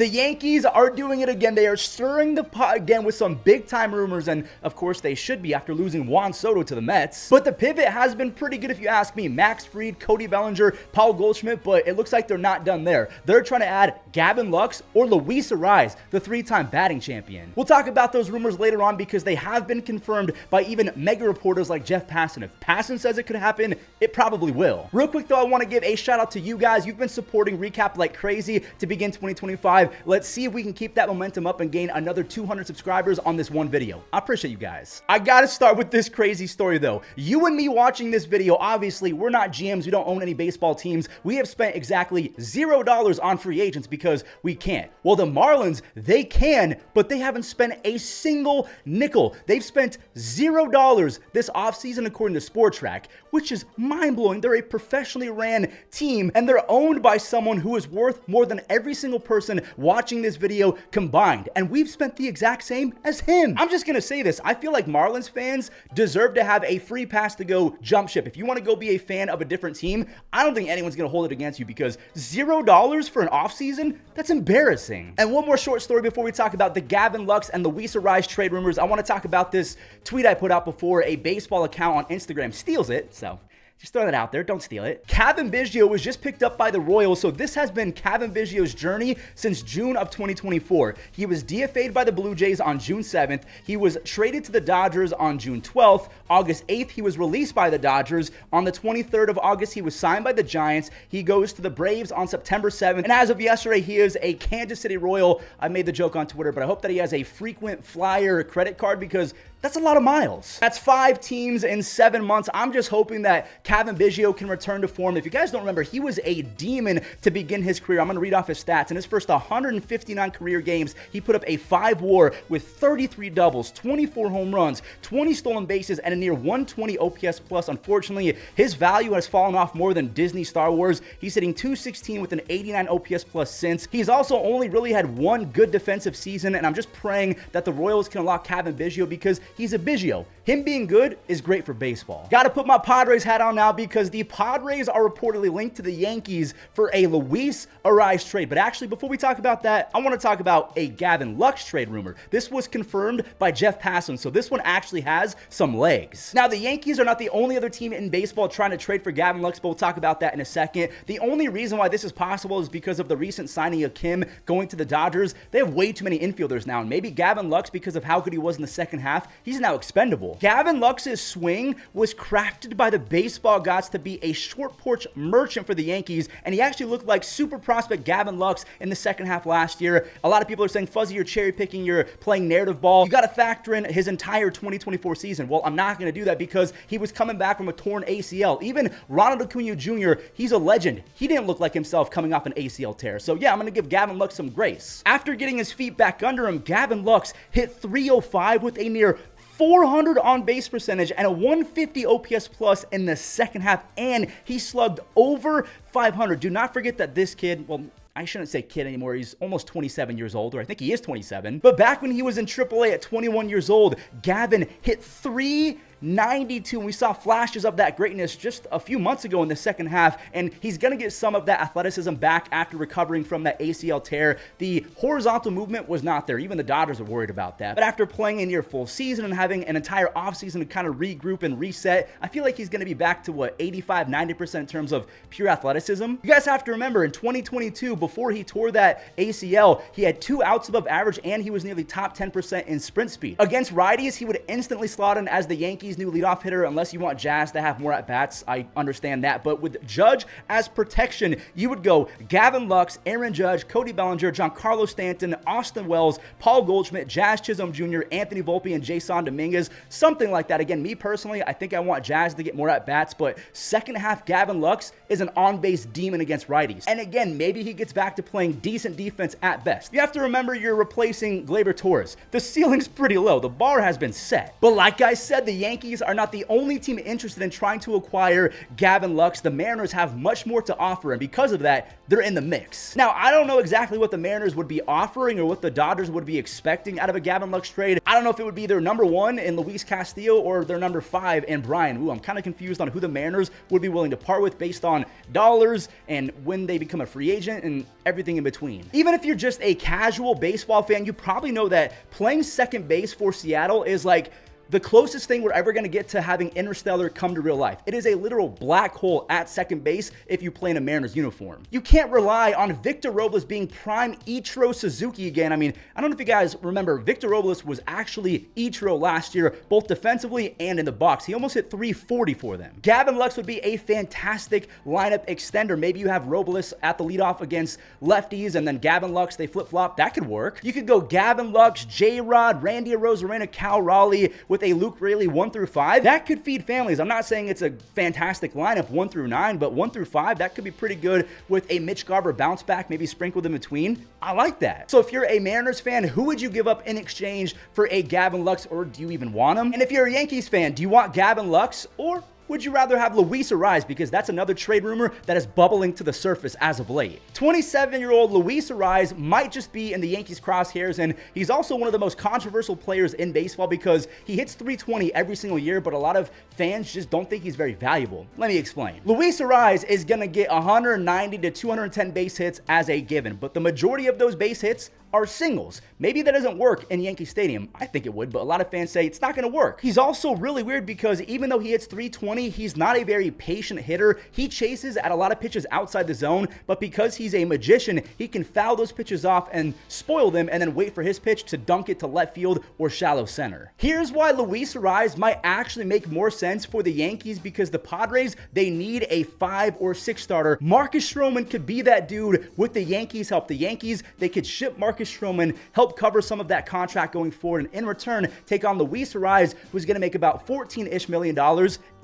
The Yankees are doing it again. They are stirring the pot again with some big-time rumors, and of course they should be after losing Juan Soto to the Mets. But the pivot has been pretty good if you ask me. Max Fried, Cody Bellinger, Paul Goldschmidt, but it looks like they're not done there. They're trying to add Gavin Lux or Luis Arraez, the three-time batting champion. We'll talk about those rumors later on because they have been confirmed by even mega reporters like Jeff Passan. If Passan says it could happen, it probably will. Real quick though, I want to give a shout out to you guys. You've been supporting Recap like crazy to begin 2025. Let's see if we can keep that momentum up and gain another 200 subscribers on this one video. I appreciate you guys. I gotta start with this crazy story though. You and me watching this video, obviously we're not GMs, we don't own any baseball teams. We have spent exactly $0 on free agents because we can't. Well, the Marlins, they can, but they haven't spent a single nickel. They've spent $0 this offseason according to Spotrac, which is mind-blowing. They're a professionally ran team and they're owned by someone who is worth more than every single person watching this video combined, and we've spent the exact same as him. I'm just gonna say this, I feel like Marlins fans deserve to have a free pass to go jump ship. If you want to go be a fan of a different team, I don't think anyone's gonna hold it against you because $0 for an offseason, that's embarrassing. And one more short story before we talk about the Gavin Lux and Luis Arraez trade rumors. I want to talk about this tweet I put out before a baseball account on Instagram steals it, so just throw that out there. Don't steal it. Cavin Biggio was just picked up by the Royals, so this has been Cavin Biggio's journey since June of 2024. He was DFA'd by the Blue Jays on June 7th. He was traded to the Dodgers on June 12th. August 8th, he was released by the Dodgers. On the 23rd of August, he was signed by the Giants. He goes to the Braves on September 7th. And as of yesterday, he is a Kansas City Royal. I made the joke on Twitter, but I hope that he has a frequent flyer credit card because that's a lot of miles. That's 5 teams in 7 months. I'm just hoping that Cavin Biggio can return to form. If you guys don't remember, he was a demon to begin his career. I'm going to read off his stats. In his first 159 career games, he put up a 5 WAR with 33 doubles, 24 home runs, 20 stolen bases, and a near 120 OPS plus. Unfortunately, his value has fallen off more than Disney Star Wars. He's hitting .216 with an 89 OPS plus since. He's also only really had one good defensive season, and I'm just praying that the Royals can unlock Cavin Biggio because he's a Biggio. Him being good is great for baseball. Got to put my Padres hat on now because the Padres are reportedly linked to the Yankees for a Luis Arraez trade. But actually, before we talk about that, I want to talk about a Gavin Lux trade rumor. This was confirmed by Jeff Passan, so this one actually has some legs. Now, the Yankees are not the only other team in baseball trying to trade for Gavin Lux, but we'll talk about that in a second. The only reason why this is possible is because of the recent signing of Kim going to the Dodgers. They have way too many infielders now, and maybe Gavin Lux, because of how good he was in the second half, he's now expendable. Gavin Lux's swing was crafted by the baseball gods to be a short porch merchant for the Yankees, and he actually looked like super prospect Gavin Lux in the second half last year. A lot of people are saying, Fuzzy, you're cherry picking, you're playing narrative ball. You got to factor in his entire 2024 season. Well, I'm not going to do that because he was coming back from a torn ACL. Even Ronald Acuna Jr., he's a legend. He didn't look like himself coming off an ACL tear. So yeah, I'm going to give Gavin Lux some grace. After getting his feet back under him, Gavin Lux hit .305 with a near 400 on-base percentage and a 150 OPS plus in the second half, and he slugged over 500. Do not forget that this kid, well, I shouldn't say kid anymore. He's almost 27 years old, or I think he is 27. But back when he was in AAA at 21 years old, Gavin hit .392, and we saw flashes of that greatness just a few months ago in the second half, and he's going to get some of that athleticism back after recovering from that ACL tear. The horizontal movement was not there. Even the Dodgers are worried about that. But after playing a near full season and having an entire offseason to kind of regroup and reset, I feel like he's going to be back to, what, 85-90% in terms of pure athleticism. You guys have to remember, in 2022, before he tore that ACL, he had 2 outs above average, and he was nearly top 10% in sprint speed. Against righties, he would instantly slot in as the Yankees' new leadoff hitter, unless you want Jazz to have more at-bats. I understand that. But with Judge as protection, you would go Gavin Lux, Aaron Judge, Cody Bellinger, Giancarlo Stanton, Austin Wells, Paul Goldschmidt, Jazz Chisholm Jr., Anthony Volpe, and Jason Dominguez. Something like that. Again, me personally, I think I want Jazz to get more at-bats, but second half Gavin Lux is an on-base demon against righties. And again, maybe he gets back to playing decent defense at best. You have to remember you're replacing Gleyber Torres. The ceiling's pretty low. The bar has been set. But like I said, the Yankees Yankees are not the only team interested in trying to acquire Gavin Lux. The Mariners have much more to offer, and because of that, they're in the mix. Now, I don't know exactly what the Mariners would be offering or what the Dodgers would be expecting out of a Gavin Lux trade. I don't know if it would be their number 1 in Luis Castillo or their number 5 in Brian Wu. I'm kind of confused on who the Mariners would be willing to part with based on dollars and when they become a free agent and everything in between. Even if you're just a casual baseball fan, you probably know that playing second base for Seattle is like the closest thing we're ever going to get to having Interstellar come to real life. It is a literal black hole at second base if you play in a Mariners uniform. You can't rely on Victor Robles being prime Ichiro Suzuki again. I mean, I don't know if you guys remember, Victor Robles was actually Ichiro last year, both defensively and in the box. He almost hit 340 for them. Gavin Lux would be a fantastic lineup extender. Maybe you have Robles at the leadoff against lefties, and then Gavin Lux, they flip-flop. That could work. You could go Gavin Lux, J-Rod, Randy Arozarena, Cal Raleigh with a Luke Raley 1 through 5. That could feed families. I'm not saying it's a fantastic lineup 1 through 9, but 1 through 5, that could be pretty good with a Mitch Garver bounce back, maybe sprinkled in between. I like that. So if you're a Mariners fan, who would you give up in exchange for a Gavin Lux, or do you even want him? And if you're a Yankees fan, do you want Gavin Lux, or would you rather have Luis Arraez? Because that's another trade rumor that is bubbling to the surface as of late. 27-year-old Luis Arraez might just be in the Yankees' crosshairs, and he's also one of the most controversial players in baseball because he hits 320 every single year, but a lot of fans just don't think he's very valuable. Let me explain. Luis Arraez is going to get 190 to 210 base hits as a given, but the majority of those base hits are singles. Maybe that doesn't work in Yankee Stadium. I think it would, but a lot of fans say it's not going to work. He's also really weird because even though he hits 320, he's not a very patient hitter. He chases at a lot of pitches outside the zone, but because he's a magician, he can foul those pitches off and spoil them and then wait for his pitch to dunk it to left field or shallow center. Here's why Luis Arraez might actually make more sense for the Yankees, because the Padres, they need a 5 or 6 starter. Marcus Stroman could be that dude with the Yankees help. The Yankees, they could ship Marcus Stroman, help cover some of that contract going forward, and in return, take on Luis Arraez, who's going to make about $14-ish million.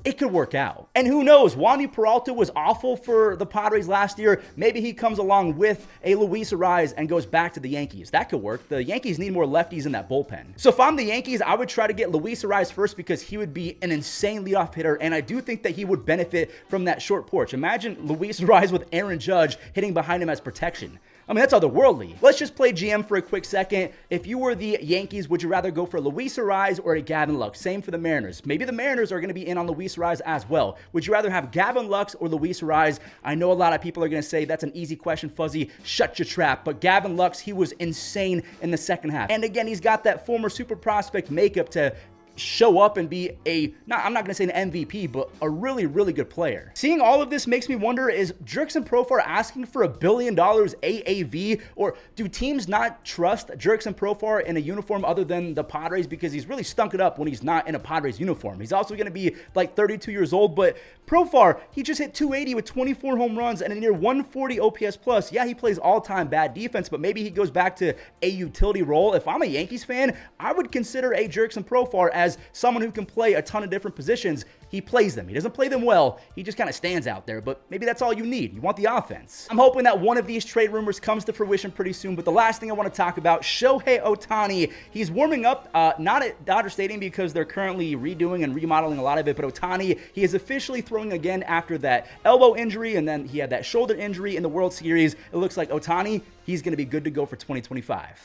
It could work out. And who knows, Wandy Peralta was awful for the Padres last year. Maybe he comes along with a Luis Arraez and goes back to the Yankees. That could work. The Yankees need more lefties in that bullpen. So if I'm the Yankees, I would try to get Luis Arraez first because he would be an insane leadoff hitter, and I do think that he would benefit from that short porch. Imagine Luis Arraez with Aaron Judge hitting behind him as protection. I mean, that's otherworldly. Let's just play GM for a quick second. If you were the Yankees, would you rather go for Luis Arraez or a Gavin Lux? Same for the Mariners. Maybe the Mariners are going to be in on Luis Arraez as well. Would you rather have Gavin Lux or Luis Arraez? I know a lot of people are going to say that's an easy question, Fuzzy. Shut your trap. But Gavin Lux, he was insane in the second half. And again, he's got that former super prospect makeup to show up and be I'm not going to say an MVP, but a really, really good player. Seeing all of this makes me wonder, is Jurickson Profar asking for $1 billion AAV, or do teams not trust Jurickson Profar in a uniform other than the Padres because he's really stunk it up when he's not in a Padres uniform? He's also going to be like 32 years old, but Profar, he just hit 280 with 24 home runs and a near 140 OPS plus. Yeah, he plays all-time bad defense, but maybe he goes back to a utility role. If I'm a Yankees fan, I would consider a Jurickson Profar as someone who can play a ton of different positions. He plays them. He doesn't play them well. He just kind of stands out there, but maybe that's all you need. You want the offense. I'm hoping that one of these trade rumors comes to fruition pretty soon, but the last thing I want to talk about, Shohei Otani. He's warming up, not at Dodger Stadium because they're currently redoing and remodeling a lot of it, but Otani, he is officially throwing again after that elbow injury, and then he had that shoulder injury in the World Series. It looks like Otani, he's going to be good to go for 2025.